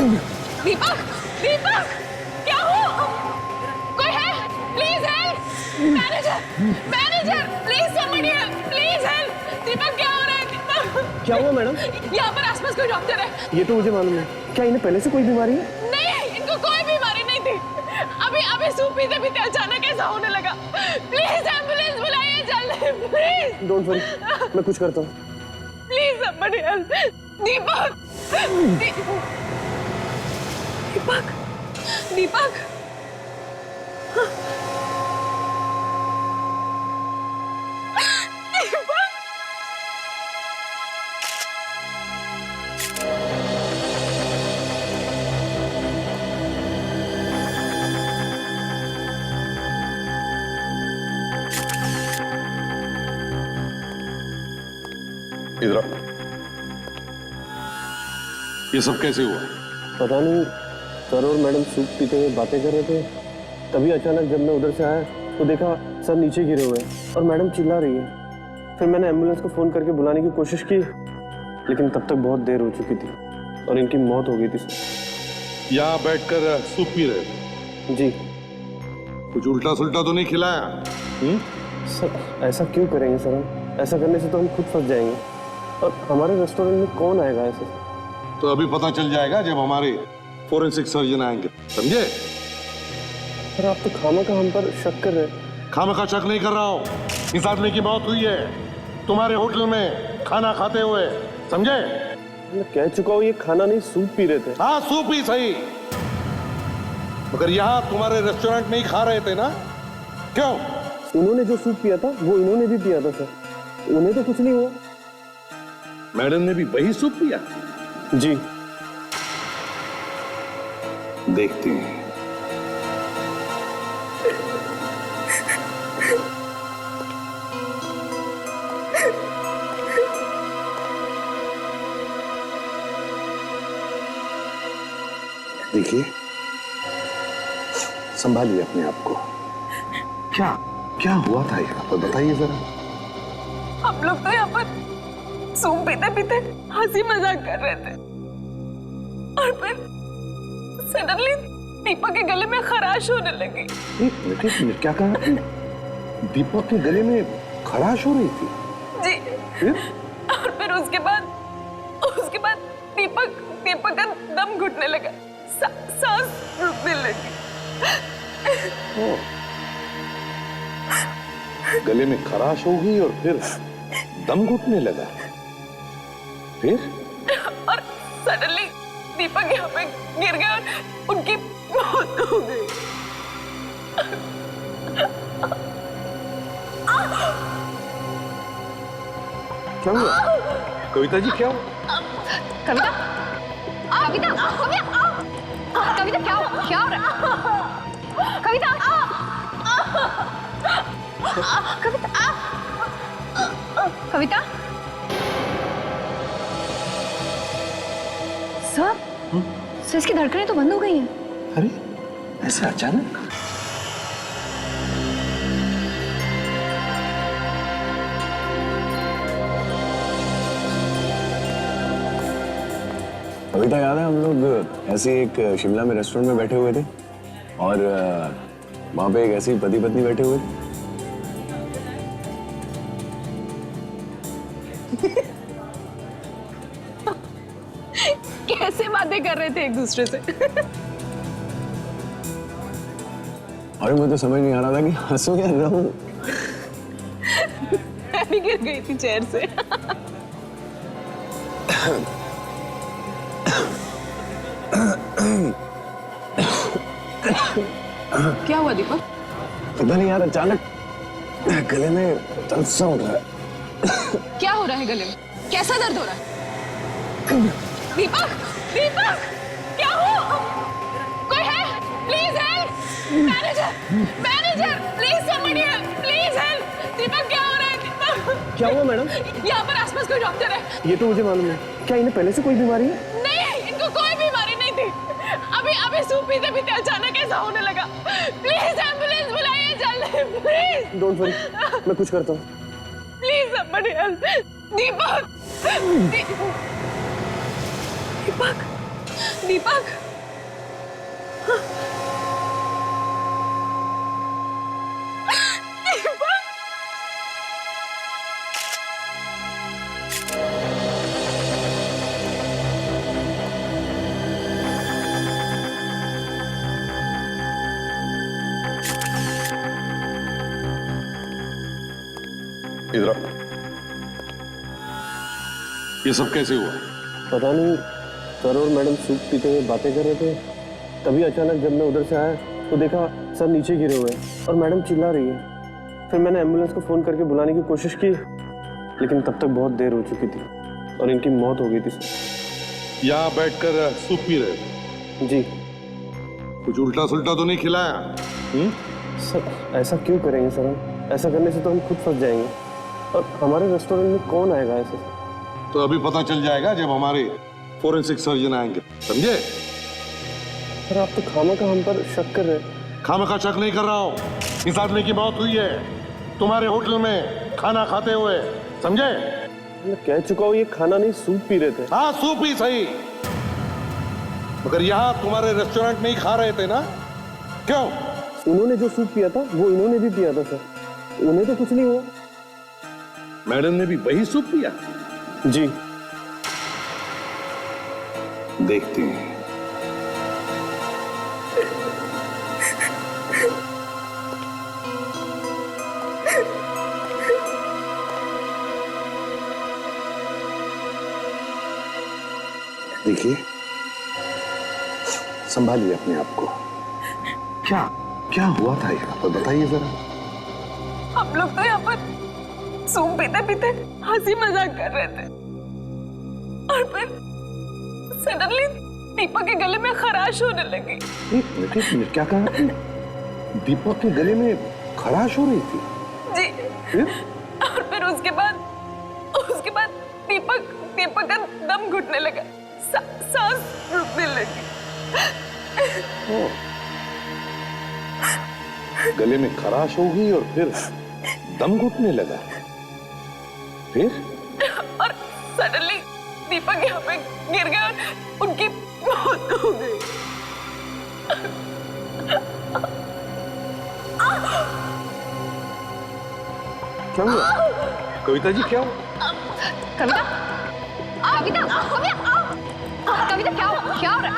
दीपक, दीपक, क्या हो? कोई है? Please help! Manager, manager, please somebody help! Please help! Deepak क्या हो रहा है? दीपक क्या हुआ मैडम? यहाँ पर आसपास कोई डॉक्टर है? ये तो मुझे मालूम है। क्या इन्हें पहले से कोई बीमारी है? नहीं, इनको कोई बीमारी नहीं थी। अभी सूप पीते पीते अचानक ऐसा होने लगा। प्लीज एम्बुलेंस बुलाइए जल्दी, प्लीज। डोंट वरी, मैं कुछ करता हूँ। Please somebody help! Deepak, Deepak, Deepak, इधर आओ। ये सब कैसे हुआ? पता नहीं, सर और मैडम सूप पीते हुए बातें कर रहे थे। तभी अचानक जब मैं उधर से आया तो देखा सर नीचे गिरे हुए हैं और मैडम चिल्ला रही है। फिर मैंने एम्बुलेंस को फोन करके बुलाने की कोशिश की, लेकिन तब तक बहुत देर हो चुकी थी और इनकी मौत हो गई थी सर। यहाँ बैठकर सूप पी रहे थे? जी कुछ उल्टा सुल्टा तो नहीं खिलाया? सर, ऐसा क्यों करेंगे सर? हम ऐसा करने से तो हम खुद फंस जाएंगे और हमारे रेस्टोरेंट में कौन आएगा ऐसे? तो अभी पता चल जाएगा जब हमारे फोरेंसिक सर्जन आएंगे, समझे? सर आप तो खामखा हम पर शक कर रहे हैं। खामखा शक नहीं कर रहा हूँ। इस आदमी की मौत हुई है तुम्हारे होटल में खाना खाते हुए, समझे? मैं कह चुका हूँ ये खाना नहीं सूप पी रहे थे। हाँ सूप ही सही, मगर यहाँ तुम्हारे रेस्टोरेंट में ही खा रहे थे ना? क्यों? उन्होंने जो सूप पिया था वो इन्होंने भी पिया था सर। उन्हें तो कुछ नहीं हुआ। मैडम ने भी वही सूप पिया? जी देखते हैं। देखिए, संभालिए अपने आप को। क्या क्या हुआ था यहाँ पर, बताइए जरा। हम लोग तो यहाँ पर सूप पीते पीते हंसी मजाक कर रहे थे और फिर सडनली दीपक के गले में खराश होने लगी। एक मिनट, क्या कहा आपने? दीपक के गले में खराश हो रही थी? जी। फिर? और फिर उसके बाद दीपक का दम घुटने लगा, सांस रुकने लगी। गले में खराश हो गई और फिर दम घुटने लगा। फिर? और सडनली दीपक यहाँ पे गिर गए और उनकी मौत हो गई। क्या हुआ? कविता जी क्या हुआ? कविता, कविता, कविता क्या हो रहा है? कविता, कविता, सर इसकी धड़कनें तो बंद हो गई हैं। अरे ऐसे अचानक? कविता याद है हम लोग ऐसे एक शिमला में रेस्टोरेंट में बैठे हुए थे और वहां पे एक ऐसी पति पत्नी बैठे हुए थे। कैसे बातें कर रहे थे एक दूसरे से? और मुझे तो समझ नहीं आ रहा था कि हंसूं या रोऊं। मैं भी गिर गई थी चेयर से। क्या हुआ दीपक? पता नहीं यार, अचानक गले में दर्द सा हो रहा है। क्या हो रहा है गले में? कैसा दर्द हो रहा है? दीपक, दीपक, क्या हो? कोई है? Please help! Manager, manager, please somebody help! Please help! Deepak क्या हो रहा है? दीपक क्या हुआ मैडम? यहाँ पर आसपास कोई डॉक्टर है? ये तो मुझे मालूम है। क्या इन्हें पहले से कोई बीमारी है? नहीं, इनको कोई बीमारी नहीं थी। अभी सूप पीते पीते अचानक ऐसा होने लगा। प्लीज एम्बुलेंस बुलाइए जल्दी, प्लीज। डोंट वरी, मैं कुछ करता हूँ। Please somebody help! Deepak, Deepak, Deepak इधर आओ। ये सब कैसे हुआ? पता नहीं, सर और मैडम सूप पीते हुए बातें कर रहे थे, तभी अचानक जब मैं उधर से आया तो देखा सर नीचे गिरे हुए हैं और मैडम चिल्ला रही है। फिर मैंने एम्बुलेंस को फोन करके बुलाने की कोशिश की, लेकिन तब तक बहुत देर हो चुकी थी और इनकी मौत हो गई थी सर। यहाँ बैठकर सूप पी रहे थे? जी कुछ उल्टा सुल्टा तो नहीं खिलाया? सर ऐसा क्यों करेंगे सर? हम ऐसा करने से तो हम खुद फंस जाएंगे और हमारे रेस्टोरेंट में कौन आएगा ऐसे? तो अभी पता चल जाएगा जब हमारे फोरेंसिक सर्जन आएंगे, समझे? सर आप तो खामखा हम पर शक कर रहे हैं। खामखा शक नहीं कर रहा हूँ। इस आदमी की मौत हुई है तुम्हारे होटल में खाना खाते हुए, समझे? मैं कह चुका हूँ ये खाना नहीं सूप पी रहे थे। हाँ सूप ही सही, मगर यहाँ तुम्हारे रेस्टोरेंट में ही खा रहे थे ना? क्यों? उन्होंने जो सूप पिया था वो इन्होंने भी पिया था सर, उन्हें तो कुछ नहीं हुआ। मैडम ने भी वही सूप पिया? जी देखते हैं। देखिए, संभालिए अपने आप को। क्या क्या हुआ था यहाँ पर, बताइए जरा। हम लोग तो यहाँ पर सूप पीते पीते हंसी मजाक कर रहे थे और फिर सडनली दीपक के गले में खराश होने लगी। एक मिनट, क्या कहा आपने? दीपक के गले में खराश हो रही थी? जी। फिर? और फिर उसके बाद दीपक का दम घुटने लगा, सांस रुकने लगी। गले में खराश हो गई और फिर दम घुटने लगा। फिर? और सडनली दीपक यहाँ पे गिर गया और उनकी मौत हो गई। क्या हुआ? कविता जी क्या हुआ? कविता क्या हो रहा है?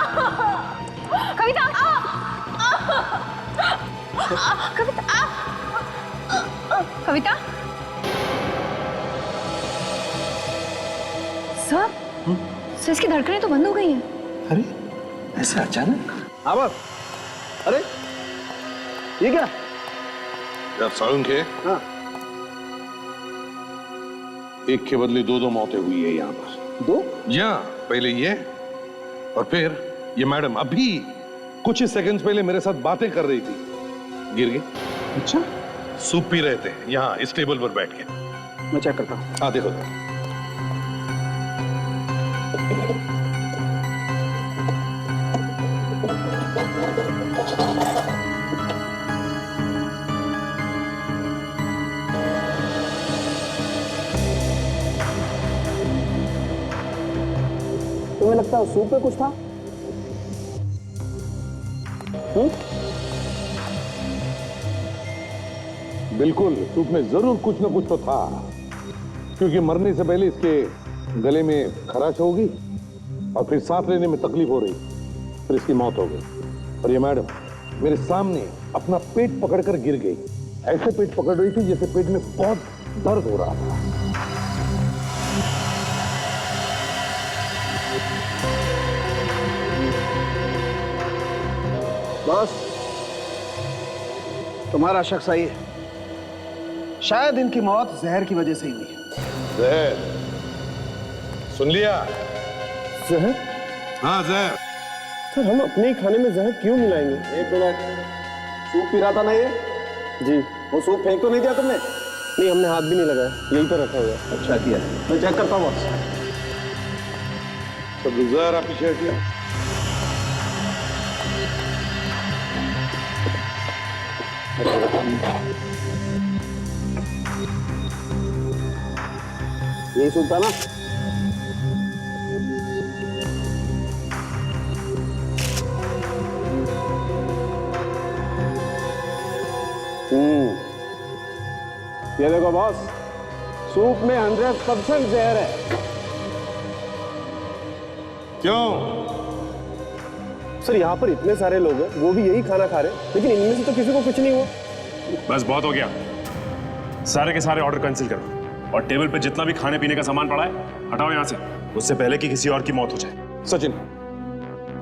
कविता सर इसकी धड़कनें तो बंद हो गई हैं। अरे ऐसे अचानक? हाँ बस। अरे ये क्या? यार सालुंख है। हाँ। एक के बदले दो मौतें हुई है यहाँ पर। दो? जी हाँ, पहले ये और फिर ये मैडम अभी कुछ ही सेकंड्स पहले मेरे साथ बातें कर रही थी, गिर गई। अच्छा, सूप पी रहे थे यहाँ इस टेबल पर बैठ के। मैं चेक करता हूँ। हाँ देखो। तुम्हें लगता है सूप में कुछ था? बिल्कुल, सूप में जरूर कुछ ना कुछ तो था, क्योंकि मरने से पहले इसके गले में खराश हो गई और फिर सांस लेने में तकलीफ हो रही, फिर इसकी मौत हो गई। और ये मैडम मेरे सामने अपना पेट पकड़कर गिर गई। ऐसे पेट पकड़ रही थी जैसे पेट में बहुत दर्द हो रहा था। बॉस, तुम्हारा शक सही है। शायद इनकी मौत जहर की वजह से ही हुई है। जहर? सुन लिया? जहर? हाँ जहर। सर हम अपने ही खाने में जहर क्यों मिलाएंगे? एक मिनट, सूप पी रहा था ना ये? जी। वो सूप फेंक तो नहीं दिया तुमने? नहीं, हमने हाथ भी नहीं लगाया, यहीं पर रखा हुआ है। अच्छा किया, मैं चेक करता हूँ बॉस। सब जहर आप पीछे हटिए। यही सूप था ना? ये देखो बॉस, सूप में 100% जहर है। क्यों? सर यहाँ पर इतने सारे लोग हैं, वो भी यही खाना खा रहे हैं, लेकिन इनमें से तो किसी को कुछ नहीं हुआ। बस बहुत हो गया, सारे के सारे ऑर्डर कैंसिल करो और टेबल पे जितना भी खाने पीने का सामान पड़ा है हटाओ यहाँ से, उससे पहले कि किसी और की मौत हो जाए। सचिन,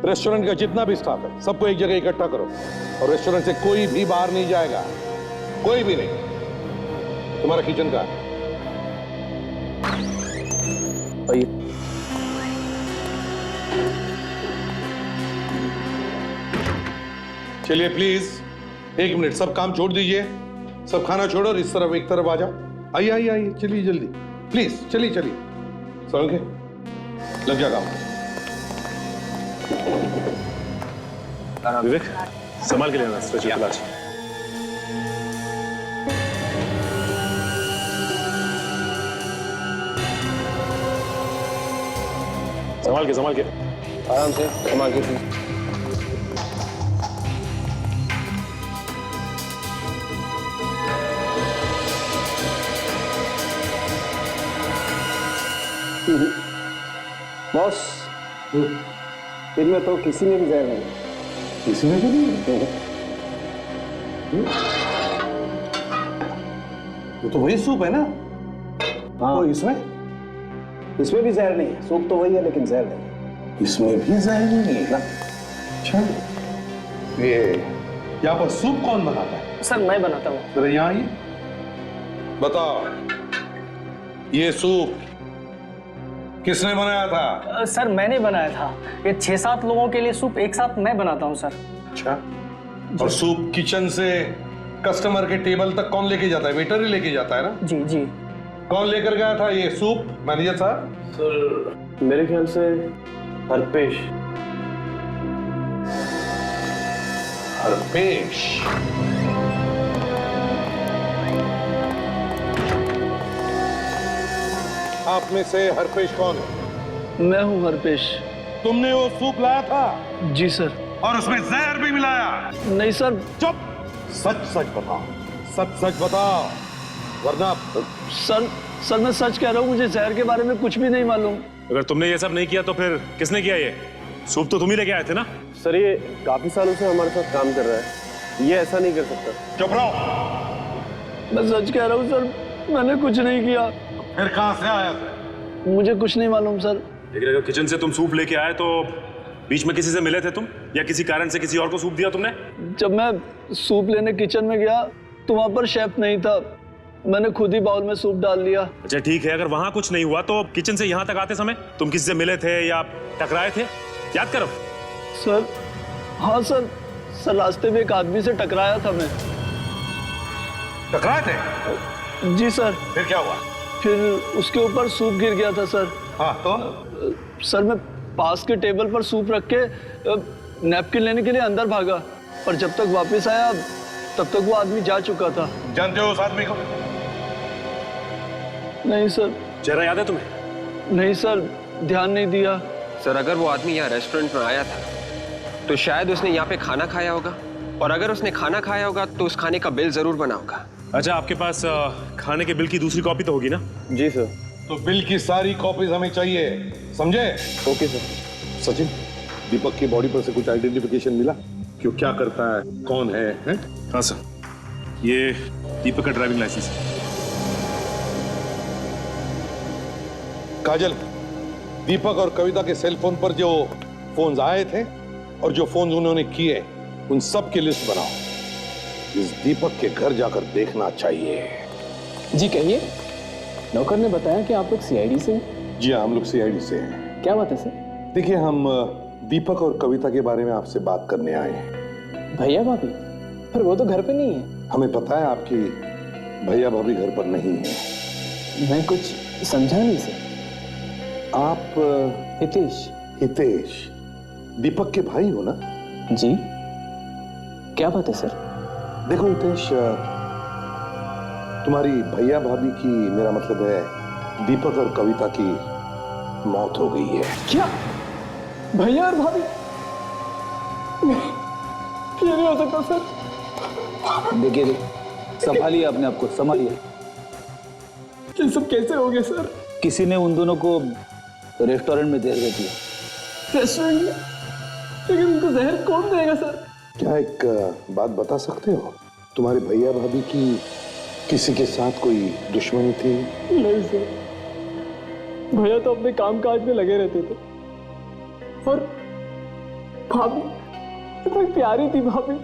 रेस्टोरेंट का जितना भी स्टाफ है सबको एक जगह इकट्ठा करो और रेस्टोरेंट से कोई भी बाहर नहीं जाएगा, कोई भी नहीं। तुम्हारा किचन का चलिए प्लीज 1 मिनट, सब काम छोड़ दीजिए, सब खाना छोड़ो और इस तरफ एक तरफ आ जाओ। आइए आइए आइए, चलिए जल्दी प्लीज, चलिए चलिए सोलंके लग जा काम। विवेक संभाल के लेना स्ट्रेचर इलाज। संभाल के आराम से संभाल के। बॉस, इनमें तो किसी में भी जहर नहीं। किसी में भी नहीं? वो तो वही सूप है ना? हाँ, तो इसमें भी जहर नहीं है। सूप तो वही है लेकिन जहर नहीं। इसमें भी जहर नहीं है ना? अच्छा, ये यहाँ पर सूप कौन बनाता है? सर मैं बनाता हूँ। जरा यहाँ आइए, बताओ ये सूप किसने बनाया था? सर मैंने बनाया था। ये 6-7 लोगों के लिए सूप एक साथ मैं बनाता हूँ सर। अच्छा, और सूप किचन से कस्टमर के टेबल तक कौन लेके जाता है? वेटर ही लेके जाता है ना? जी जी। कौन लेकर गया था ये सूप, मैनेजर साहब? सर मेरे ख्याल से हरपेश। हरपेश? आप में से हरपेश कौन है? मैं हूँ हरपेश। तुमने वो सूप लाया था? जी सर। और उसमें जहर भी मिलाया? नहीं सर। चुप, सच सच बताओ, सच सच बताओ, वरना। सर मैं सच कह रहा हूँ, मुझे जहर के बारे में कुछ भी नहीं मालूम। अगर तुमने ये सब नहीं किया तो फिर किसने किया? ये सूप तो तुम ही लेके आए थे ना? सर ये काफी सालों से हमारे साथ काम कर रहा है, ये ऐसा नहीं कर सकता। चुप रहो। मैं सच कह रहा हूँ सर, मैंने कुछ नहीं किया। फिर कहां से आया था? मुझे कुछ नहीं मालूम सर। लेकिन अगर किचन से तुम सूप लेके आए तो बीच में किसी से मिले थे तुम, या किसी कारण से किसी और को सूप दिया तुमने? जब मैं सूप लेने किचन में गया तो वहां पर शेफ नहीं था, मैंने खुद ही बाउल में सूप डाल लिया। अच्छा ठीक है, अगर वहां कुछ नहीं हुआ तो किचन से यहाँ तक आते समय तुम किसी से मिले थे या टकराए थे? याद करो। सर हाँ सर, रास्ते में एक आदमी से टकराया था मैं। टकराए थे? जी सर। फिर क्या हुआ? फिर उसके ऊपर सूप गिर गया था सर। हाँ तो? सर मैं पास के टेबल पर सूप रख के नैपकिन लेने के लिए अंदर भागा, पर जब तक वापस आया तब तक वो आदमी जा चुका था। जानते हो उस आदमी को? नहीं सर। चेहरा याद है तुम्हें? नहीं सर, ध्यान नहीं दिया। सर अगर वो आदमी यहाँ रेस्टोरेंट में आया था तो शायद उसने यहाँ पे खाना खाया होगा, और अगर उसने खाना खाया होगा तो उस खाने का बिल जरूर बना होगा। अच्छा आपके पास खाने के बिल की दूसरी कॉपी तो होगी ना? जी सर। तो बिल की सारी कॉपीज हमें चाहिए, समझे? Okay sir. सचिन, दीपक की बॉडी पर से कुछ आइडेंटिफिकेशन मिला? क्यों, क्या करता है, कौन है? हाँ सर, ये दीपक का ड्राइविंग लाइसेंस है। काजल, दीपक और कविता के सेल फोन पर जो फोन्स आए थे और जो फोन उन्होंने किए, उन सब की लिस्ट बनाओ। इस दीपक के घर जाकर देखना चाहिए। जी कहिए। नौकर ने बताया कि आप लोग सीआईडी से हैं। जी हाँ, हम लोग सीआईडी से हैं। क्या बात है सर? देखिए, हम दीपक और कविता के बारे में आपसे बात करने आए हैं। भैया भाभी? पर वो तो घर पे नहीं है। हमें पता है आपकी भैया भाभी घर पर नहीं है। मैं कुछ समझा नहीं सर। आप हितेश दीपक के भाई हो ना? जी। क्या बात है सर? देखो हितेश, तुम्हारी भैया भाभी की, मेरा मतलब है दीपक और कविता की मौत हो गई है। क्या? भैया और भाभी? ये नहीं हो सकता सर। देखिए, संभालिए अपने आप को, संभालिए। ये सब कैसे हो गया सर? किसी ने उन दोनों को रेस्टोरेंट में जहर दे दिया। रेस्टोरेंट में? लेकिन उनको जहर कौन देगा सर? क्या एक बात बता सकते हो, तुम्हारे भैया भाभी की किसी के साथ कोई दुश्मनी थी? नहीं सर, भैया तो अपने काम काज में लगे रहते थे और भाभी इतनी प्यारी थी भाभी,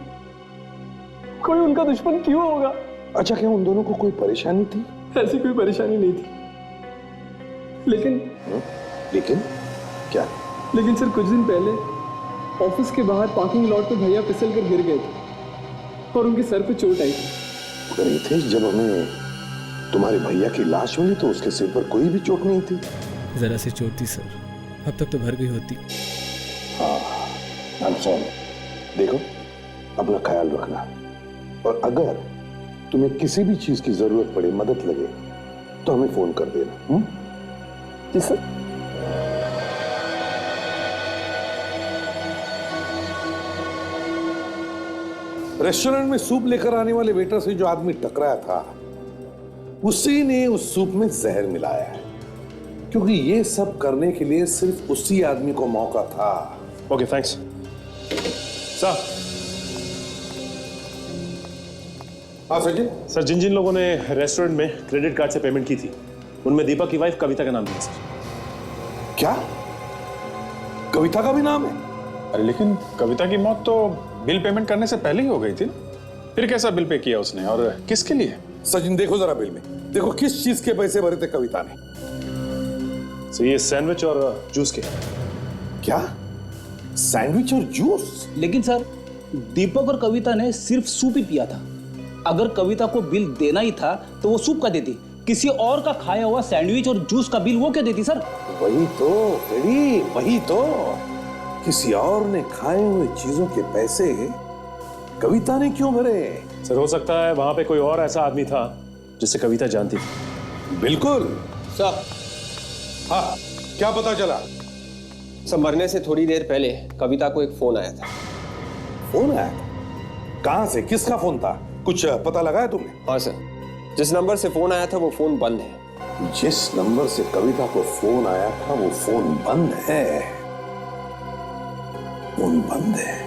कोई उनका दुश्मन क्यों होगा? अच्छा, क्या उन दोनों को कोई परेशानी थी? ऐसी कोई परेशानी नहीं थी, लेकिन क्या? लेकिन सर कुछ दिन पहले ऑफिस के बाहर पार्किंग लॉट पे भैया फिसल कर गिर गए थे और उनके सर पे चोट आई थी। गई थी जब हमें तुम्हारे भैया की लाश मिली तो उसके सिर पर कोई भी चोट नहीं थी। जरा सी चोट थी सर, अब तक तो भर गई होती। हाँ, I'm sorry। देखो, अपना ख्याल रखना, और अगर तुम्हें किसी भी चीज की जरूरत पड़े, मदद लगे, तो हमें फोन कर देना। जी सर। रेस्टोरेंट में सूप लेकर आने वाले वेटर से जो आदमी टकराया था, उसी ने उस सूप में जहर मिलाया है, क्योंकि ये सब करने के लिए सिर्फ उसी आदमी को मौका था। Okay, thanks sir. हाँ सचिन। सर, जिन जिन लोगों ने रेस्टोरेंट में क्रेडिट कार्ड से पेमेंट की थी, उनमें दीपक की वाइफ कविता का नाम था सर। क्या कविता का भी नाम है? अरे लेकिन कविता की मौत तो बिल पेमेंट करने से पहले ही हो गई थी ना, फिर कैसा बिल पे किया उसने और किसके लिए? सचिन देखो जरा बिल में, देखो किस चीज के पैसे भरे थे कविता ने। सर, ये सैंडविच और जूस के। क्या सैंडविच और जूस? लेकिन सर, दीपक और कविता ने सिर्फ सूप ही पिया था। अगर कविता को बिल देना ही था तो वो सूप का देती, किसी और का खाया हुआ सैंडविच और जूस का बिल वो क्यों देती सर? वही तो फ्रेडी, वही तो, किसी और ने खाए हुए चीजों के पैसे कविता ने क्यों भरे? सर, हो सकता है वहां पे कोई और ऐसा आदमी था जिसे कविता जानती थी। बिल्कुल सर। हाँ, क्या पता चला? सर, मरने से थोड़ी देर पहले कविता को एक फोन आया था। फोन आया? कहां से, किसका फोन था, कुछ पता लगा है तुमने? हाँ सर, जिस नंबर से फोन आया था वो फोन बंद है। जिस नंबर से कविता को फोन आया था वो फोन बंद है। फोन बंद है।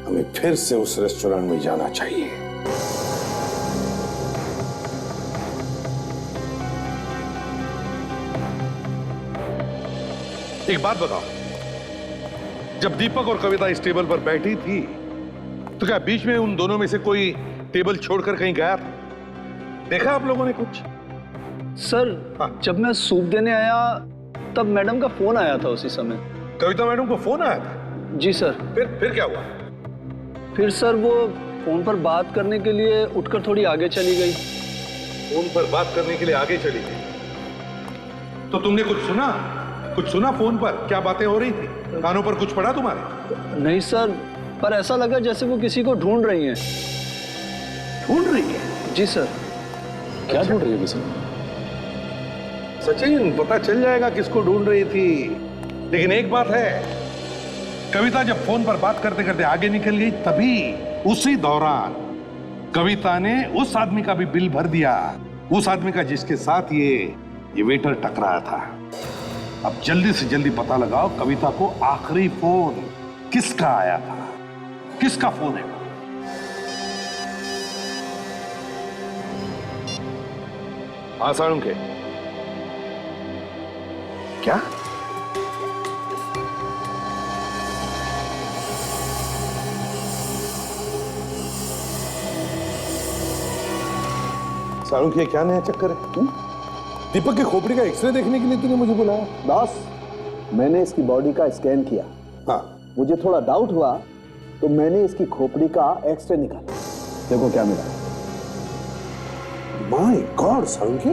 हमें फिर से उस रेस्टोरेंट में जाना चाहिए। एक बात बताओ, जब दीपक और कविता इस टेबल पर बैठी थी तो क्या बीच में उन दोनों में से कोई टेबल छोड़कर कहीं गया था? देखा आप लोगों ने कुछ? सर, जब मैं सूप देने आया तब मैडम का फोन आया था उसी समय। कविता मैडम को फोन आया था? जी सर। फिर क्या हुआ? फिर सर वो फोन पर बात करने के लिए उठकर थोड़ी आगे चली गई। फोन पर बात करने के लिए आगे चली गई? तो तुमने कुछ सुना? कुछ सुना फोन पर? क्या बातें हो रही थी? कानों पर कुछ पड़ा तुम्हारे? नहीं सर, पर ऐसा लगा जैसे वो किसी को ढूंढ रही हैं। ढूंढ रही है? जी सर। क्या ढूंढ रही है किसी? सचिन, पता चल जाएगा किसको ढूंढ रही थी। लेकिन एक बात है, कविता जब फोन पर बात करते करते आगे निकल गई, तभी उसी दौरान कविता ने उस आदमी का भी बिल भर दिया, उस आदमी का जिसके साथ ये वेटर टकराया था। अब जल्दी से जल्दी पता लगाओ कविता को आखिरी फोन किसका आया था, किसका फोन है? आसाराम के क्या? सारुख, ये क्या नया चक्कर है? दीपक की खोपड़ी का एक्सरे देखने के लिए तूने मुझे बुलाया? बॉस, मैंने इसकी बॉडी का स्कैन किया। हाँ, मुझे थोड़ा डाउट हुआ तो मैंने इसकी खोपड़ी का एक्सरे निकाला। देखो क्या मिला। माय गॉड सारुख,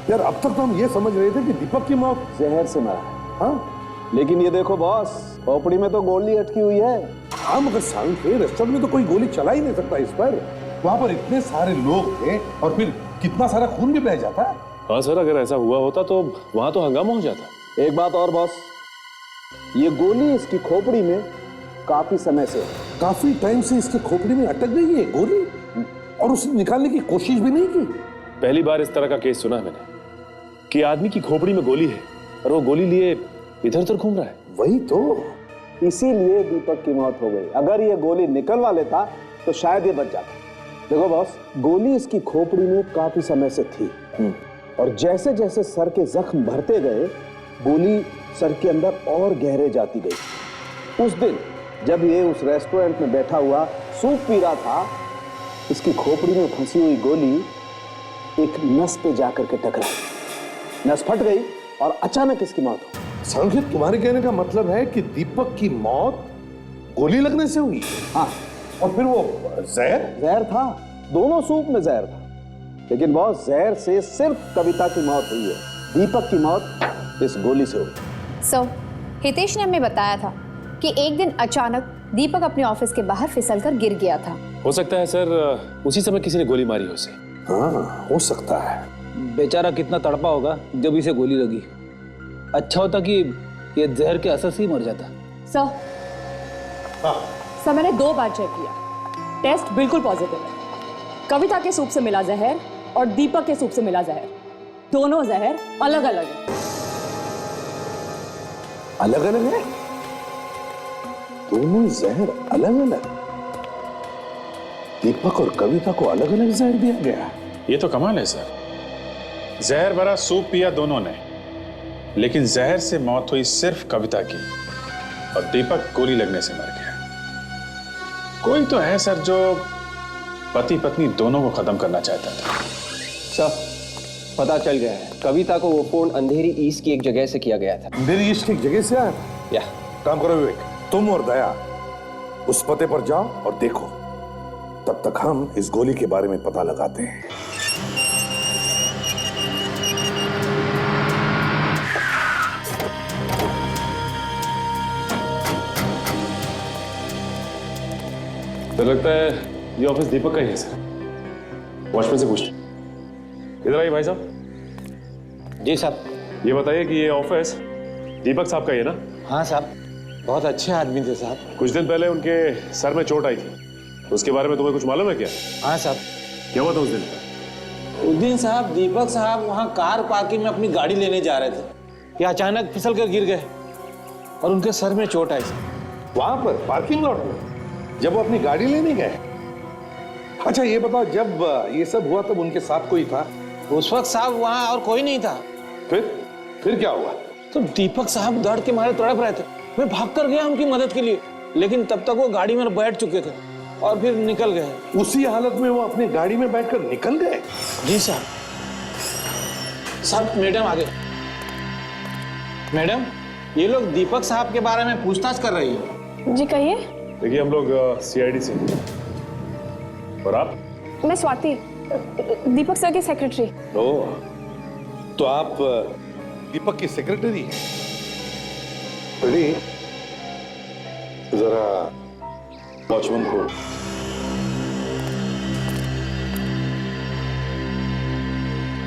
यार अब तक तो हम ये समझ रहे थे कि दीपक की मौत जहर से मरा है। हाँ, लेकिन ये देखो बॉस, खोपड़ी में तो गोली अटकी हुई है। हाँ, मगर सारुख, रेस्टोरेंट में तो कोई गोली चला ही नहीं सकता इस पर। वहां पर इतने सारे लोग थे और फिर कितना सारा खून भी बह जाता है। हाँ सर, अगर ऐसा हुआ होता तो वहां तो हंगामा हो जाता। एक बात और बॉस, ये गोली इसकी खोपड़ी में काफी समय से, काफी टाइम से इसके खोपड़ी में अटक गई है गोली, और उसने निकालने की कोशिश भी नहीं की। पहली बार इस तरह का केस सुना है मैंने कि आदमी की खोपड़ी में गोली है और वो गोली लिए इधर उधर घूम रहा है। वही तो, इसीलिए दीपक की मौत हो गई। अगर ये गोली निकलवा लेता तो शायद ये बच जाता। देखो बॉस, गोली इसकी खोपड़ी में काफी समय से थी और जैसे जैसे सर के जख्म भरते गए गोली सर के अंदर और गहरे जाती गई। उस दिन जब ये उस रेस्टोरेंट में बैठा हुआ सूप पी रहा था, इसकी खोपड़ी में फंसी हुई गोली एक नस पे जाकर के टकराई, नस फट गई और अचानक इसकी मौत हो गई। संकेत, तुम्हारे कहने का मतलब है कि दीपक की मौत गोली लगने से हुई? हाँ, और फिर वो जहर था, दोनों सूप में जहर था, लेकिन बॉस जहर से सिर्फ कविता की मौत हुई है, दीपक की मौत इस गोली से हुई। सो हितेश ने हमें बताया था कि एक दिन अचानक दीपक अपने ऑफिस के बाहर फिसलकर गिर गया था। हो सकता है सर उसी समय किसी ने गोली मारी हो उसे। हाँ, हो सकता है। बेचारा कितना तड़पा होगा जब इसे गोली लगी। अच्छा होता कि ये जहर के असर से ही मर जाता। सर मैंने 2 बार चेक किया, टेस्ट बिल्कुल पॉजिटिव है। कविता के सूप से मिला जहर और दीपक के सूप से मिला जहर, दोनों जहर अलग अलग है। अलग अलग है? दोनों जहर अलग अलग? दीपक और कविता को अलग अलग जहर दिया गया? ये तो कमाल है सर। जहर भरा सूप पिया दोनों ने, लेकिन जहर से मौत हुई सिर्फ कविता की और दीपक गोली लगने से मर गया। कोई तो है सर जो पति पत्नी दोनों को खत्म करना चाहता था। सर पता चल गया है, कविता को वो फोन अंधेरी ईस्ट की एक जगह से किया गया था। अंधेरी ईस्ट की एक जगह से आया? या काम करो विवेक, तुम और दया उस पते पर जाओ और देखो, तब तक हम इस गोली के बारे में पता लगाते हैं। तो लगता है ये ऑफिस दीपक का ही है सर। वॉचमैन से पूछते। इधर आइए भाई साहब। जी साहब। ये बताइए कि ये ऑफिस दीपक साहब का ही है ना? हाँ साहब, बहुत अच्छे आदमी थे साहब। कुछ दिन पहले उनके सर में चोट आई थी, उसके बारे में तुम्हें कुछ मालूम है क्या? हाँ साहब। क्या हुआ था उस दिन? उस दिन साहब दीपक साहब वहाँ कार पार्किंग में अपनी गाड़ी लेने जा रहे थे कि अचानक फिसल कर गिर गए और उनके सर में चोट आई। वहां पर पार्किंग लॉट में जब वो अपनी गाड़ी लेने गए? अच्छा ये बताओ, जब ये सब हुआ तब उनके साथ कोई था? उस वक्त साहब वहाँ और कोई नहीं था। फिर क्या हुआ? तो दीपक साहब दर्द के मारे तड़प रहे थे। मैं भाग कर गया उनकी मदद के लिए, लेकिन तब तक वो गाड़ी में बैठ चुके थे और फिर निकल गए। उसी हालत में वो अपनी गाड़ी में बैठकर निकल गए? जी साहब। साहब मैडम आ गए। मैडम, ये लोग दीपक साहब के बारे में पूछताछ कर रही है। जी कहिए। देखिए हम लोग सीआईडी से। और आप? मैं स्वाति, दीपक सर की सेक्रेटरी। ओह, तो आप दीपक की सेक्रेटरी हैं? बड़ी जरा वॉचमैन को।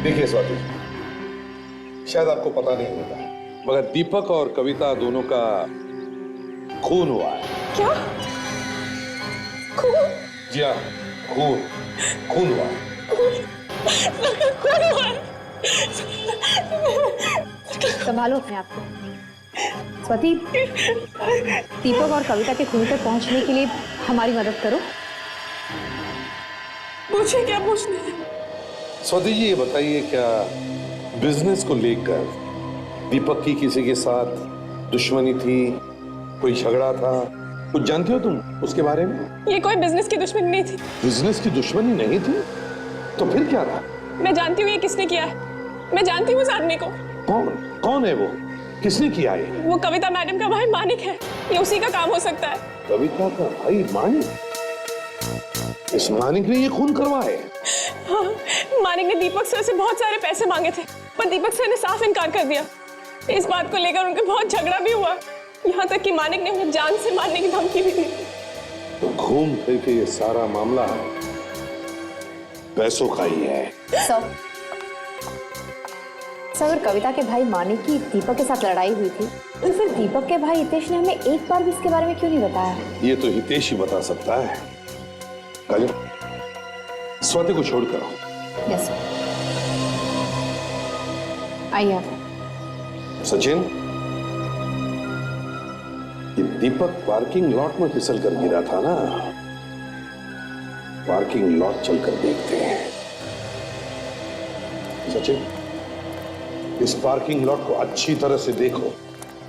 देखिए स्वाति, शायद आपको पता नहीं होगा, मगर दीपक और कविता दोनों का खून हुआ है। क्या? खून? जी हाँ, खून हुआ है। खून हुआ है? संभालो अपने आप को। स्वाति, दीपक और कविता के खून तक पहुंचने के लिए हमारी मदद करो। पूछिए, क्या पूछना है? स्वाति जी ये बताइए, क्या बिजनेस को लेकर दीपक की किसी के साथ दुश्मनी थी, कोई झगड़ा था, कुछ जानती हो तुम उसके बारे में? ये कोई बिजनेस की दुश्मनी नहीं थी। बिजनेस की दुश्मनी नहीं थी? तो फिर क्या था? मैं जानती हूँ ये किसने किया है। मैं जानती हूँ उस आदमी को। कौन है वो? किसने किया है? वो कविता मैडम का भाई मानिक है। ये उसी का काम हो सकता है। कविता का भाई मानिक? इस मानिक ने ये खून करवाया? हाँ, मानिक ने दीपक सर से बहुत सारे पैसे मांगे थे, पर दीपक सर ने साफ इनकार कर दिया। इस बात को लेकर उनका बहुत झगड़ा भी हुआ, यहाँ तक कि मानिक ने उन्हें जान से मारने की धमकी भी दी। तो घूम फिर के ये सारा मामला पैसों का ही है। सर, कविता के भाई मानिक की दीपक के साथ लड़ाई हुई थी, तो फिर दीपक के भाई हितेश ने हमें एक बार भी इसके बारे में क्यों नहीं बताया? ये तो हितेश ही बता सकता है। काजल, स्वाति को छोड़कर आओ। Yes sir. आइए आप। सचिन, ये दीपक पार्किंग लॉट में फिसल कर गिरा था ना, पार्किंग लॉट चलकर देखते हैं। सचिन, इस पार्किंग लॉट को अच्छी तरह से देखो,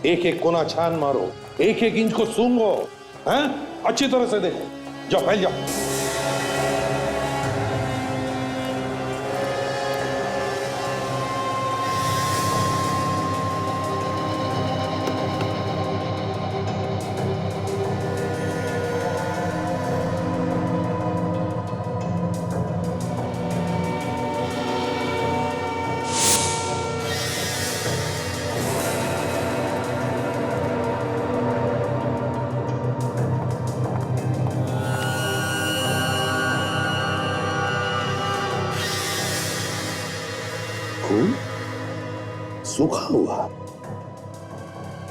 एक एक कोना छान मारो, एक एक इंच को सूंघो, हैं? अच्छी तरह से देखो, जाओ फैल जाओ। खून सूखा हुआ।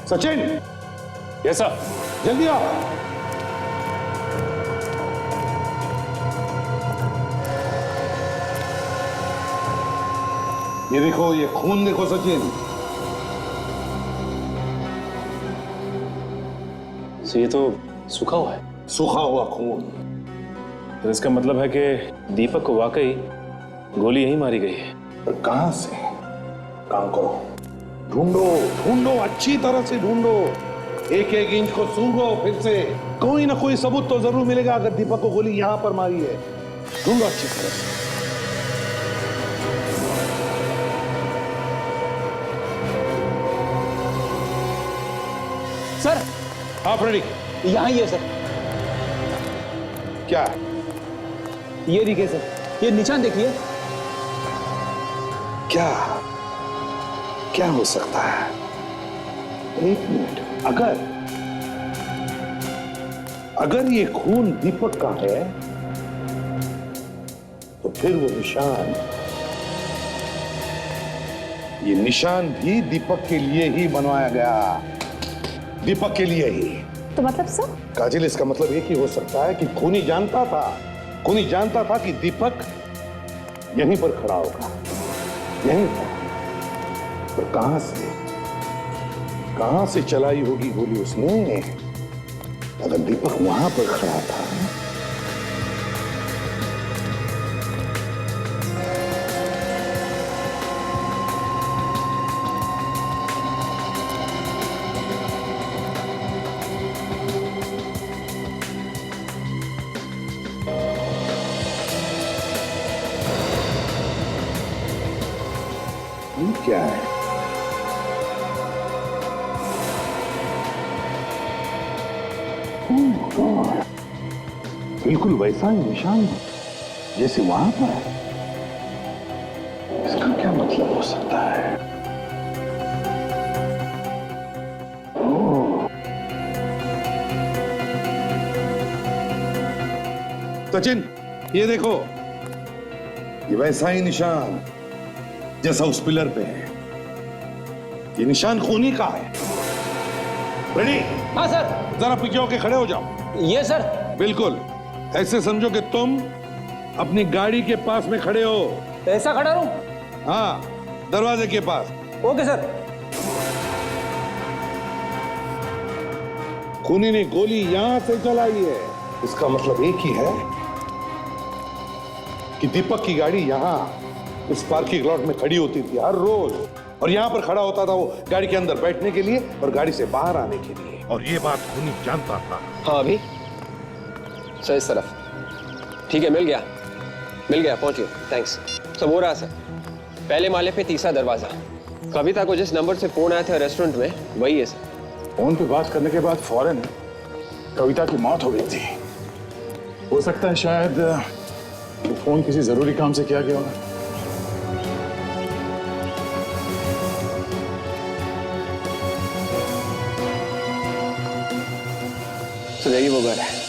सचिन, कैसा? जल्दी आओ। ये देखो, ये खून देखो सचिन। ये तो सूखा हुआ है। सूखा हुआ खून। तो इसका मतलब है कि दीपक को वाकई गोली यहीं मारी गई है। पर कहां से? काम करो, ढूंढो ढूंढो, अच्छी तरह से ढूंढो, एक एक इंच को सूंघो, फिर से कोई ना कोई सबूत तो जरूर मिलेगा अगर दीपक को गोली यहां पर मारी है। ढूंढो अच्छी तरह से। सर आप रेडी? यहाँ ही है सर। क्या? ये देखिए सर, ये निशान देखिए। क्या क्या हो सकता है? एक मिनट, अगर ये खून दीपक का है तो फिर वो निशान, ये निशान भी दीपक के लिए ही बनवाया गया, दीपक के लिए ही। तो मतलब सर? काजल, इसका मतलब एक ही हो सकता है कि खूनी जानता था कि दीपक यहीं पर खड़ा होगा, यहीं पर। तो कहां से चलाई होगी गोली उसने? अगर दीपक वहां पर खड़ा था क्या है? बिल्कुल वैसा ही निशान जैसे वहां पर। इसका क्या मतलब हो सकता है? सचिन, ये देखो, ये वैसा ही निशान जैसा उस पिलर पे है। ये निशान खूनी का है। रेडी? हाँ सर। जरा पीछे होके खड़े हो जाओ। ये सर। बिल्कुल ऐसे समझो कि तुम अपनी गाड़ी के पास में खड़े हो। ऐसा खड़ा रहूं? हाँ, दरवाजे के पास। Okay sir. खूनी ने गोली यहां से चलाई है, इसका मतलब एक ही है कि दीपक की गाड़ी यहां इस पार्किंग लॉट में खड़ी होती थी हर रोज, और यहां पर खड़ा होता था वो गाड़ी के अंदर बैठने के लिए और गाड़ी से बाहर आने के लिए, और ये बात खूनी जानता था। हाँ अभी सर, इस तरफ। ठीक है, मिल गया, पहुंच गया। थैंक्स। सब हो रहा सर। पहले माले पे तीसरा दरवाजा। कविता को जिस नंबर से फोन आया था रेस्टोरेंट में, वही है सर। फोन पे बात करने के बाद फौरन कविता की मौत हो गई थी। हो सकता है शायद वो फोन किसी जरूरी काम से किया गया होगा। So there you go, guys.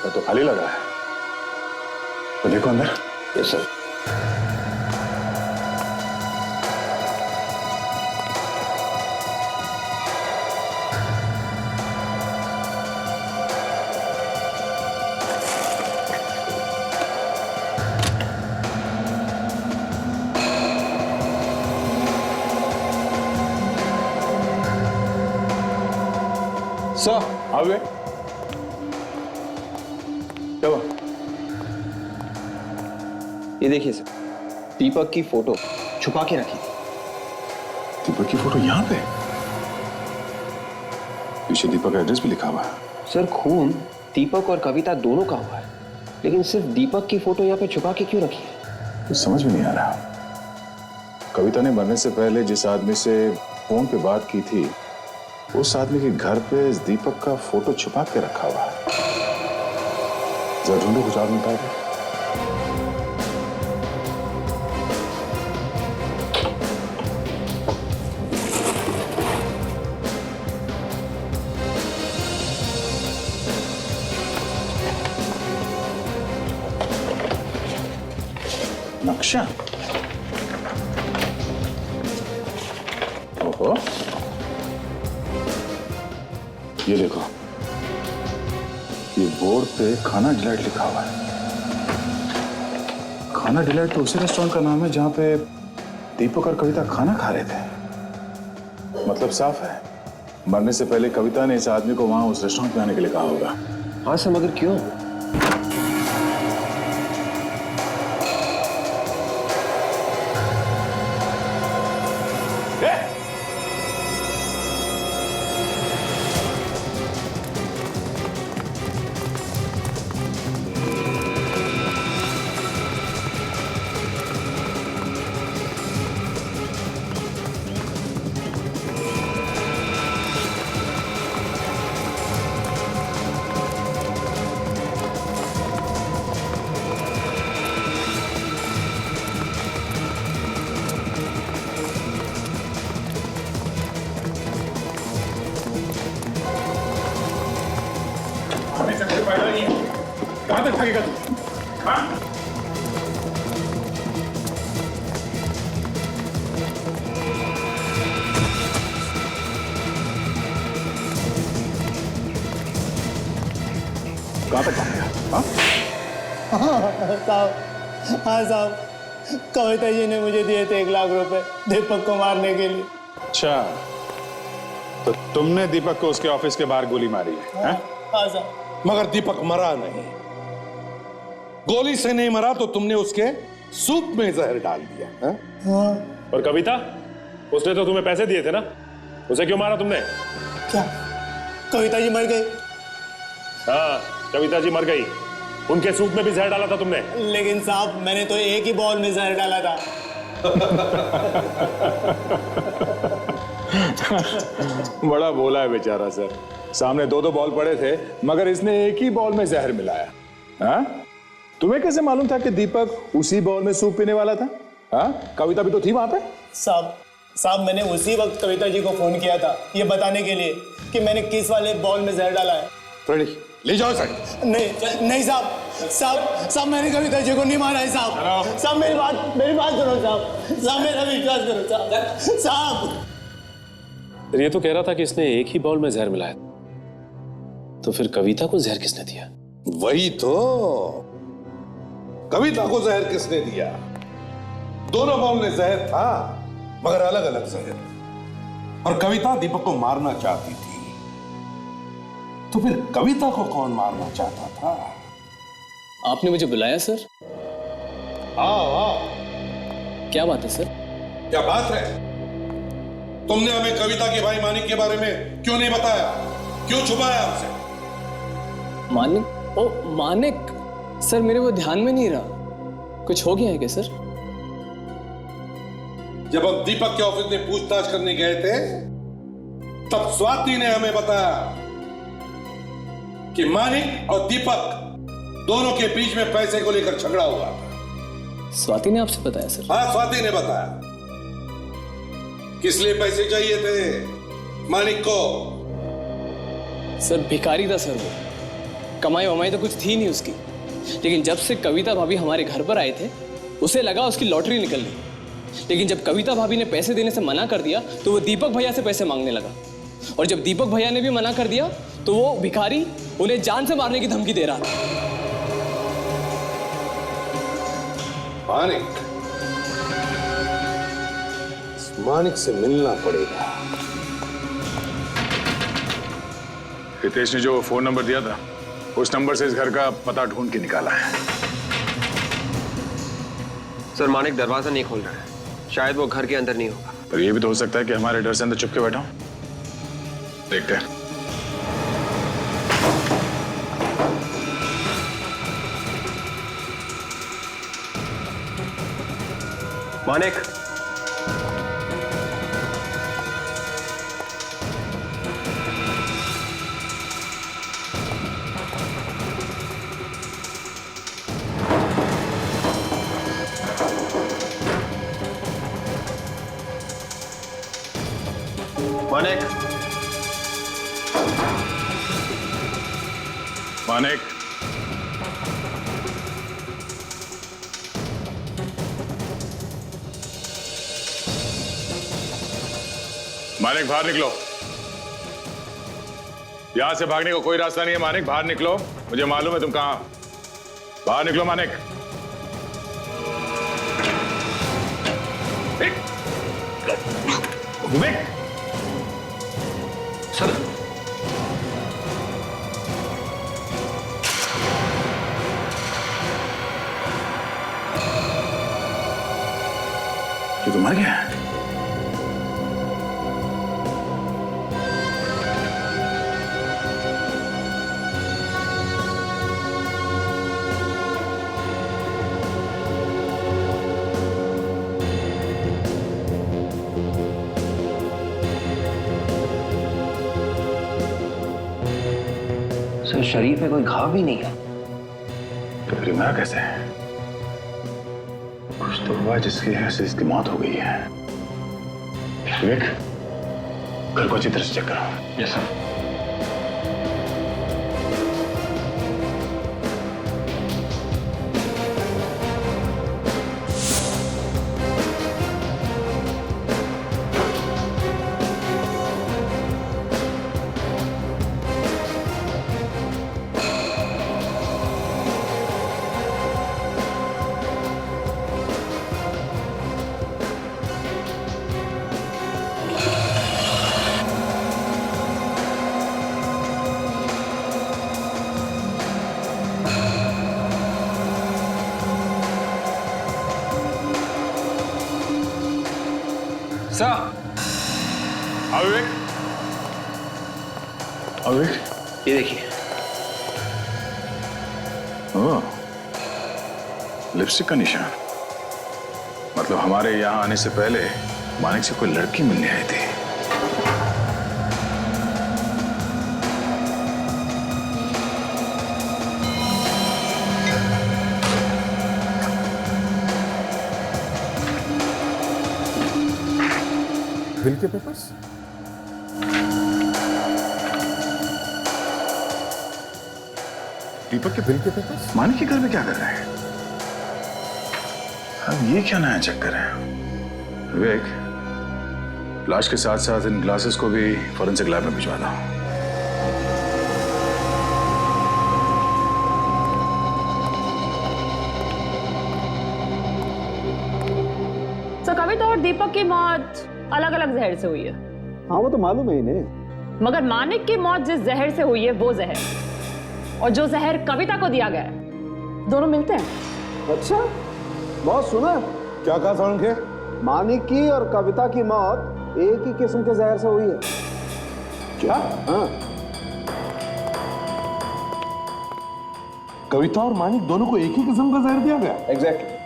तो खाली लग रहा है, तो देखो अंदर। Yes sir. सर आवे क्या हुआ? ये देखिए सर, दीपक की फोटो छुपा के रखी थी। दीपक की फोटो यहाँ पे? पीछे दीपक का एड्रेस भी लिखा हुआ है। सर खून दीपक और कविता दोनों का हुआ है, लेकिन सिर्फ दीपक की फोटो यहाँ पे छुपा के क्यों रखी है? कुछ समझ में नहीं आ रहा। कविता ने मरने से पहले जिस आदमी से फोन पे बात की थी, उस आदमी के घर पे इस दीपक का फोटो छुपा के रखा हुआ है। जरा ढूंढो कुछ आदमी पाएगा। नक्शा? ओहो, ये देखो, ये बोर्ड पे खाना डिलाइट लिखा हुआ है। खाना डिलाइट तो उसी रेस्टोरेंट का नाम है जहां पे दीपक और कविता खाना खा रहे थे। मतलब साफ है, मरने से पहले कविता ने इस आदमी को वहां उस रेस्टोरेंट में आने के लिए कहा होगा। हाँ सर, मगर क्यों? कहां तक भागेगा तू? हाँ? कहां तक भागेगा? साहब, हाँ साहब, कविता जी ने मुझे दिए थे 1 लाख रुपए दीपक को मारने के लिए। अच्छा, तो तुमने दीपक को उसके ऑफिस के बाहर गोली मारी है? हाँ साहब। मगर दीपक मरा नहीं। गोली से नहीं मरा तो तुमने उसके सूप में जहर डाल दिया है? हाँ। और कविता, उसने तो तुम्हें पैसे दिए थे ना, उसे क्यों मारा तुमने? क्या कविता जी मर गई? हाँ, कविता जी मर गई। उनके सूप में भी जहर डाला था तुमने। लेकिन साहब, मैंने तो एक ही बॉल में जहर डाला था। बड़ा बोला है बेचारा सर। सामने 2-2 बॉल पड़े थे, मगर इसने एक ही बॉल में जहर मिलाया। हाँ? तुम्हें कैसे मालूम था कि दीपक उसी बॉल में सूप पीने वाला था? हाँ? कविता भी तो थी वहां पे। साहब, मैंने उसी वक्त कविता जी को फोन किया था ये बताने के लिए कि मैंने किस वाले बॉल में जहर डाला है। ले जाओ सर। नहीं साहब, मैंने कविता जी को नहीं मारा है साहब। साहब मेरी बात सुनो साहब, मेरा विश्वास करो साहब। ये तो कह रहा था कि इसने एक ही बॉल में जहर मिलाया, तो फिर कविता को जहर किसने दिया? वही तो, कविता को जहर किसने दिया? दोनों बॉल में जहर था, मगर अलग अलग जहर। और कविता दीपक को मारना चाहती थी, तो फिर कविता को कौन मारना चाहता था? आपने मुझे बुलाया सर? आओ। क्या बात है सर? क्या बात है? तुमने हमें कविता के भाई मानिक के बारे में क्यों नहीं बताया? क्यों छुपाया हमसे? मानिक? ओ मानिक सर, मेरे वो ध्यान में नहीं रहा। कुछ हो गया है क्या सर? जब हम दीपक के ऑफिस में पूछताछ करने गए थे, तब स्वाति ने हमें बताया कि मानिक और दीपक दोनों के बीच में पैसे को लेकर झगड़ा हुआ था। स्वाति ने आपसे बताया सर? हाँ, स्वाति ने बताया। किस लिए पैसे चाहिए थे मानिक को? सर भिखारी था सर वो, कमाई वमाई तो कुछ थी नहीं उसकी। लेकिन जब से कविता भाभी हमारे घर पर आए थे, उसे लगा उसकी लॉटरी निकल गई। लेकिन जब कविता भाभी ने पैसे देने से मना कर दिया, तो वो दीपक भैया से पैसे मांगने लगा। और जब दीपक भैया ने भी मना कर दिया, तो वो भिखारी उन्हें जान से मारने की धमकी दे रहा था। मानिक से मिलना पड़ेगा। रितेश ने जो फोन नंबर दिया था उस नंबर से इस घर का पता ढूंढ के निकाला है। सर मानिक दरवाजा नहीं खोल रहा है, शायद वो घर के अंदर नहीं होगा। पर यह भी तो हो सकता है कि हमारे डर से अंदर चुप के बैठा हूं। देखते हैं। मानिक, मानिक, मानिक, मानिक बाहर निकलो। यहां से भागने का कोई रास्ता नहीं है। मानिक बाहर निकलो, मुझे मालूम है तुम कहां। बाहर निकलो मानिक। विवेक सर ये तो मर गया। सर शरीर पे कोई घाव भी नहीं है। तो फिर मरा कैसे है? कुछ तो हुआ जिसकी वजह से इसकी मौत हो गई है। विवेक, घर को अच्छी तरह से चेक करो। Yes sir. विवेक, विवेक, ये देखिए। ओह, लिपस्टिक का निशान। मतलब हमारे यहाँ आने से पहले मानिक से कोई लड़की मिलने आई थी। बिल के पेपर्स? दीपक के बिल के पेपर्स? मानिक के घर में क्या कर रहे हैं? अब ये क्या नया चक्कर है? विवेक, लाश के साथ साथ इन ग्लासेस को भी फॉरेंसिक लैब में भिजवा दो। तो कविता और दीपक की मौत अलग अलग जहर से हुई है। हाँ वो तो मालूम है इन्हें। मगर मानिक की मौत जिस जहर से हुई है वो जहर, और जो जहर कविता को दिया गया है, दोनों मिलते हैं। अच्छा, बहुत सुना। क्या कहा था उनके? मानिक की और कविता की मौत एक ही किस्म के जहर से हुई है। क्या? हाँ। कविता और मानिक दोनों को एक ही किस्म का जहर दिया गया? एग्जैक्टली।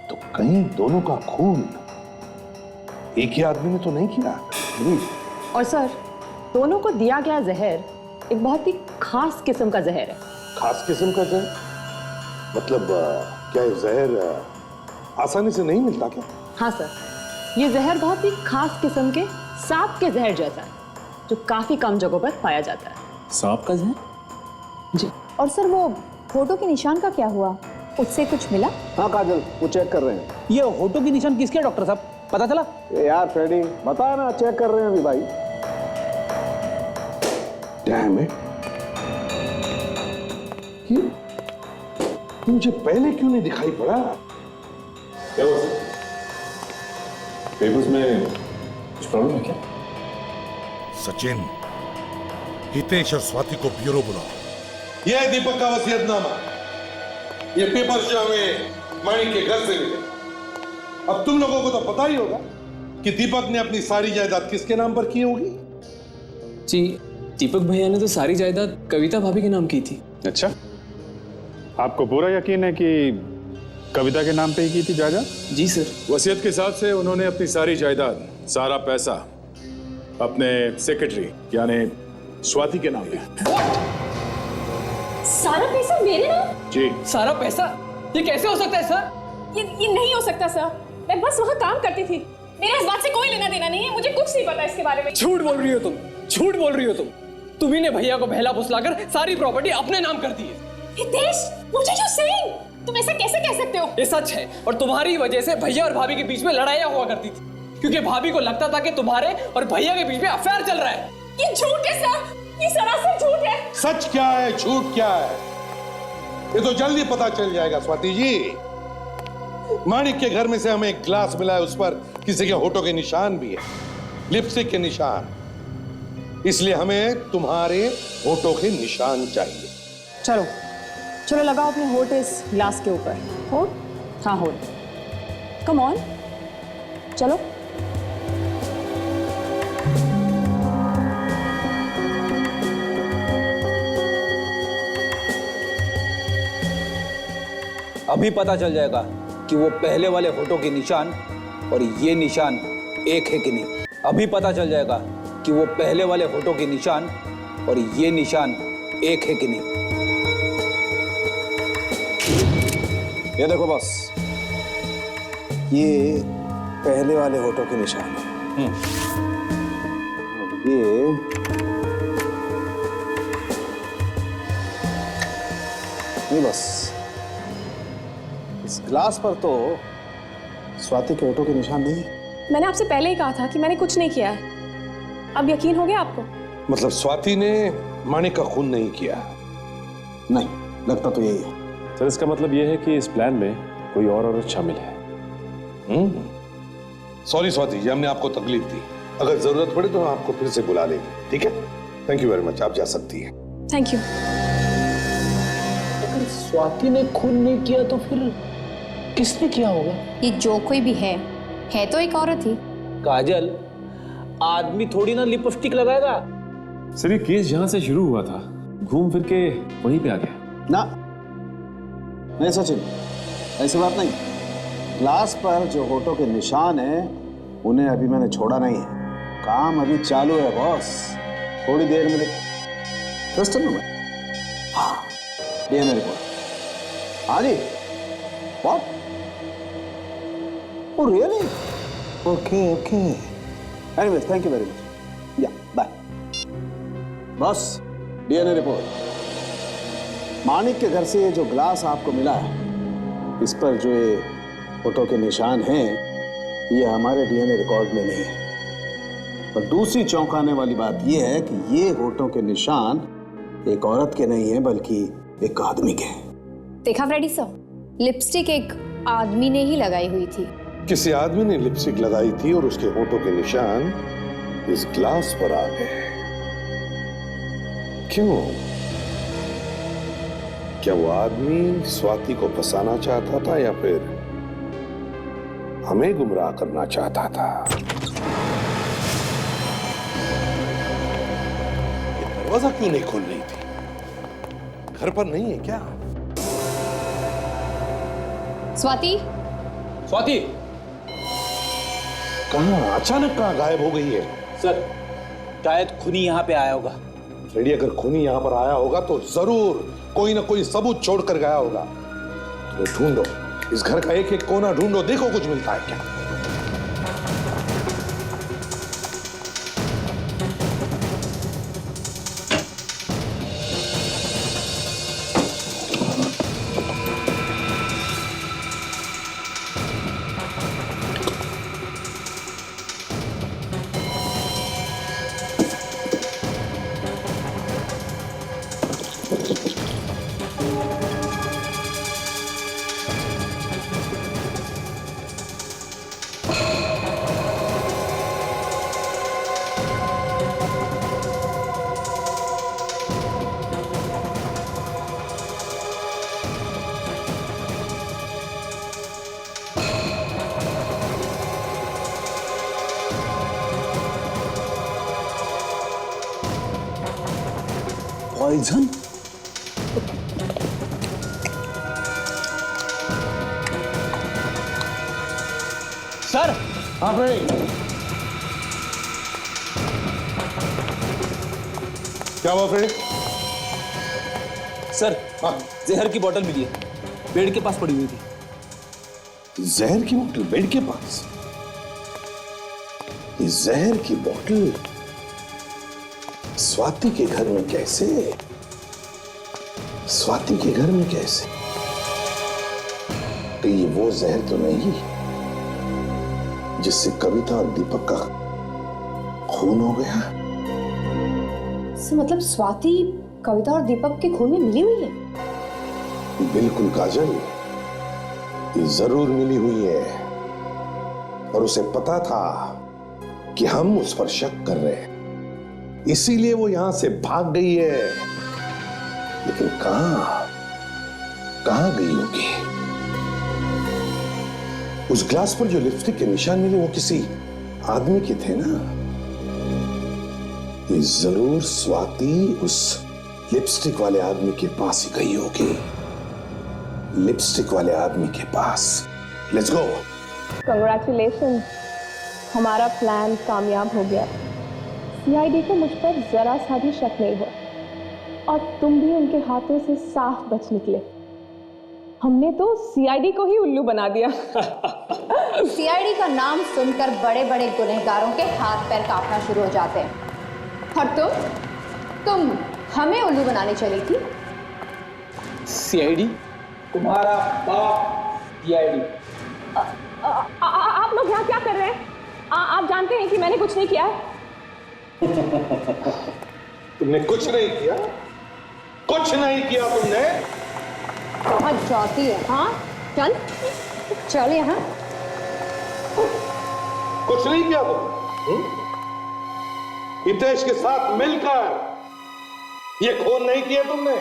तो कहीं दोनों का खून एक ही आदमी ने तो नहीं किया? और सर, दोनों को दिया गया जहर एक बहुत ही खास किस्म का जहर है। खास किस्म का जहर? मतलब क्या ये जहर आसानी से नहीं मिलता क्या? हाँ सर, ये जहर बहुत ही खास किस्म के सांप के जहर जैसा है, जो काफी कम जगहों पर पाया जाता है। सांप का जहर? जी। और सर वो फोटो के निशान का क्या हुआ, उससे कुछ मिला? हाँ काजल, वो चेक कर रहे हैं। ये होठों के निशान किसके हैं डॉक्टर साहब, पता चला? यार फ्रेडी, बता ना, चेक कर रहे हैं अभी भाई। डैम इट, ये मुझे पहले क्यों नहीं दिखाई पड़ा? क्या हुआ सर? पेपर्स में कुछ प्रॉब्लम है क्या? सचिन, हितेश और स्वाति को ब्यूरो बुलाओ। यह है दीपक का वसीयतनामा। ये पेपर जो हमें माणिक के घर से मिले। अब तुम लोगों को तो पता ही होगा कि दीपक ने अपनी सारी जायदाद किसके नाम पर की होगी। जी, दीपक भैया ने तो सारी जायदाद कविता भाभी के नाम की थी। अच्छा, आपको पूरा यकीन है कि कविता के नाम पे ही की थी जायदाद? जी सर। वसीयत के हिसाब से उन्होंने अपनी सारी जायदाद, सारा पैसा अपने सेक्रेटरी यानी स्वाति के नाम पे। सारा पैसा मेरे नाम? जी। सारा पैसा? ये कैसे हो सकता है सर? ये नहीं हो सकता सर। मैं बस वहाँ काम करती थी। मेरे इस बात से कोई लेना देना नहीं है। मुझे कुछ नहीं पता इसके बारे में। झूठ बोल रही हो तुम, झूठ बोल रही हो तुम। तुम्ही ने भैया को बहला फुसलाकर सारी प्रॉपर्टी अपने नाम कर दी है। Hitesh, what are you saying? तुम ऐसा कैसे कह सकते हो? ये सच है और तुम्हारी वजह से भैया और भाभी के बीच में लड़ाइयाँ हुआ करती थी, क्योंकि भाभी को लगता था कि तुम्हारे और भैया के बीच में अफेयर चल रहा है। ये झूठ है सर, ये सरासर झूठ है। सच क्या है, झूठ क्या है, ये तो जल्दी पता चल जाएगा स्वाति जी। माणिक के घर में से हमें एक ग्लास मिला है, उस पर किसी के होठों के निशान भी है, लिपस्टिक के निशान। इसलिए हमें तुम्हारे होठों के निशान चाहिए। चलो चलो, लगाओ अपने होठ इस ग्लास के ऊपर। होठ? हाँ होठ। कम ऑन, चलो। अभी पता चल जाएगा कि वो पहले वाले होठों के निशान और ये निशान एक है कि नहीं। अभी पता चल जाएगा कि वो पहले वाले होठों के निशान और ये निशान एक है कि नहीं। ये देखो बॉस, ये पहले वाले होठों के निशान है। ये बस इस ग्लास पर तो स्वाति के होठों के निशान नहीं है। मैंने आपसे पहले ही कहा था कि मैंने कुछ नहीं किया है। अब यकीन हो गया आपको? मतलब स्वाति ने माणिक का खून नहीं किया? नहीं, लगता तो यही है। सर, इसका मतलब यह है कि इस प्लान में कोई और औरत शामिल है। सॉरी स्वाति जी, हमने आपको तकलीफ दी। अगर जरूरत पड़े तो हम आपको फिर से बुला लेंगे, ठीक है? थैंक यू वेरी मच, आप जा सकती हैं। Thank you. अगर स्वाति ने खून नहीं किया तो फिर किसने किया होगा? ये जो कोई भी है तो एक औरत ही। काजल, आदमी थोड़ी ना लिपस्टिक लगाएगा। सर, ये केस जहां से शुरू हुआ था घूम फिर के वहीं पे आ गया ना। नहीं सचिन, ऐसी बात नहीं। ग्लास पर जो होठों के निशान हैं उन्हें अभी मैंने छोड़ा नहीं है। काम अभी चालू है बॉस, थोड़ी देर में ट्रस्ट है ना। हाँ, डीएनए रिपोर्ट। हाँ जी। What? Oh really? Okay okay. Anyways, thank you very much. Yeah bye. Boss, DNA report. Manik के घर से ये जो ग्लास आपको मिला है, इस पर जो ये फोटो के निशान हैं, ये हमारे डीएनए रिकॉर्ड में नहीं है। और दूसरी चौंकाने वाली बात ये है कि ये होठों के निशान एक औरत के नहीं है बल्कि एक आदमी के हैं। देखा फ्रेडी सर, लिपस्टिक एक आदमी ने ही लगाई हुई थी। किसी आदमी ने लिपस्टिक लगाई थी और उसके होठों के निशान इस ग्लास पर आ गए। क्यों? क्या वो आदमी स्वाति को फंसाना चाहता था या फिर हमें गुमराह करना चाहता था? ये दरवाजा क्यों नहीं खोल रही थी? घर पर नहीं है क्या? स्वाति? स्वाति कहां? अचानक कहां गायब हो गई है? सर, शायद खूनी यहाँ पे आया होगा। फ्रेडी, अगर खूनी यहाँ पर आया होगा तो जरूर कोई ना कोई सबूत छोड़कर गया होगा। तो ढूंढो, इस घर का एक एक कोना ढूंढो, देखो कुछ मिलता है क्या। पॉइजन? सर। हाँ भाई, क्या हुआ फ्रेडी? सर, जहर की बोतल मिली है, बेड के पास पड़ी हुई थी। जहर की बोतल बेड के पास? ये जहर की बोतल स्वाति के घर में कैसे? स्वाति के घर में कैसे? तो ये वो जहर तो नहीं जिससे कविता और दीपक का खून हो गया? मतलब स्वाति कविता और दीपक के खून में मिली हुई है? बिल्कुल काजल, ये जरूर मिली हुई है और उसे पता था कि हम उस पर शक कर रहे हैं, इसीलिए वो यहां से भाग गई है। लेकिन कहां गई होगी? उस ग्लास पर जो लिपस्टिक के निशान मिले वो किसी आदमी के थे ना? ये जरूर स्वाति उस लिपस्टिक वाले आदमी के पास ही गई होगी। लिपस्टिक वाले आदमी के पास। Let's go. कंग्रेचुलेशन, हमारा प्लान कामयाब हो गया। सीआईडी को मुझ पर जरा सा भी शक नहीं हुआ और तुम भी उनके हाथों से साफ बच निकले। हमने तो सीआईडी को ही उल्लू बना दिया। सीआईडी का नाम सुनकर बड़े बड़े गुनहगारों के हाथ पैर कांपना शुरू हो जाते हैं। और तुम हमें उल्लू बनाने चली थी? सीआईडी? तुम्हारा बाप सीआईडी। आप लोग यहाँ क्या कर रहे हैं? आप जानते हैं कि मैंने कुछ नहीं किया है। तुमने कुछ नहीं किया? कुछ नहीं किया तुमने? बहुत जाती है। हाँ चल यहाँ। कुछ नहीं किया तुमने? हितेश के साथ मिलकर ये खून नहीं किया तुमने?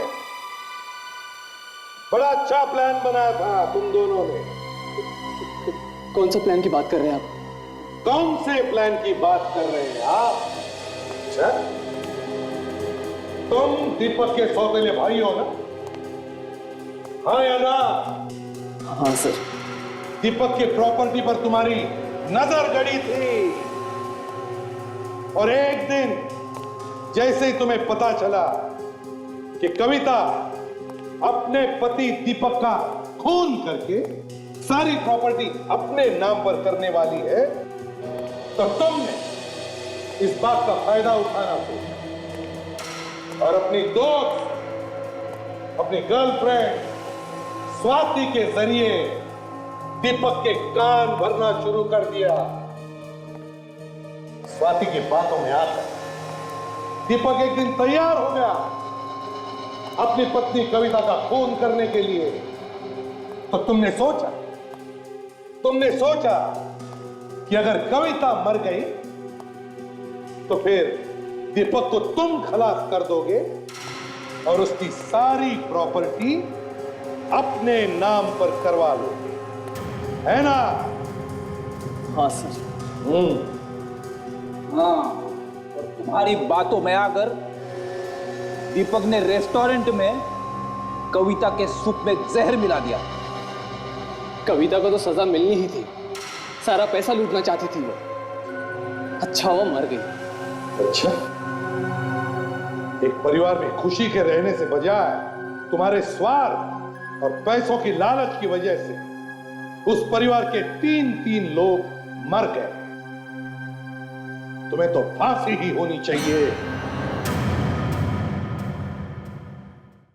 बड़ा अच्छा प्लान बनाया था तुम दोनों ने। कौन सा प्लान की बात कर रहे हैं आप? कौन से प्लान की बात कर रहे हैं आप? अच्छा, तुम दीपक के सौतेले भाई हो ना? हाँ या ना? हाँ सर। दीपक की प्रॉपर्टी पर तुम्हारी नजर गड़ी थी और एक दिन जैसे ही तुम्हें पता चला कि कविता अपने पति दीपक का खून करके सारी प्रॉपर्टी अपने नाम पर करने वाली है, तो तुमने इस बात का फायदा उठाना सोचा और अपनी दोस्त, अपनी गर्लफ्रेंड स्वाति के जरिए दीपक के कान भरना शुरू कर दिया। स्वाति की बातों में आकर दीपक एक दिन तैयार हो गया अपनी पत्नी कविता का खून करने के लिए। तो तुमने सोचा कि अगर कविता मर गई तो फिर दीपक को तुम खलास कर दोगे और उसकी सारी प्रॉपर्टी अपने नाम पर करवा लोगे, है ना? हाँ सर। हाँ, और तुम्हारी बातों में आकर दीपक ने रेस्टोरेंट में कविता के सूप में जहर मिला दिया। कविता को तो सजा मिलनी ही थी, सारा पैसा लूटना चाहती थी वो। अच्छा वो मर गई। अच्छा, एक परिवार में खुशी के रहने से बजाय तुम्हारे स्वार्थ और पैसों की लालच की वजह से उस परिवार के 3 लोग मर गए। तुम्हें तो फांसी ही होनी चाहिए।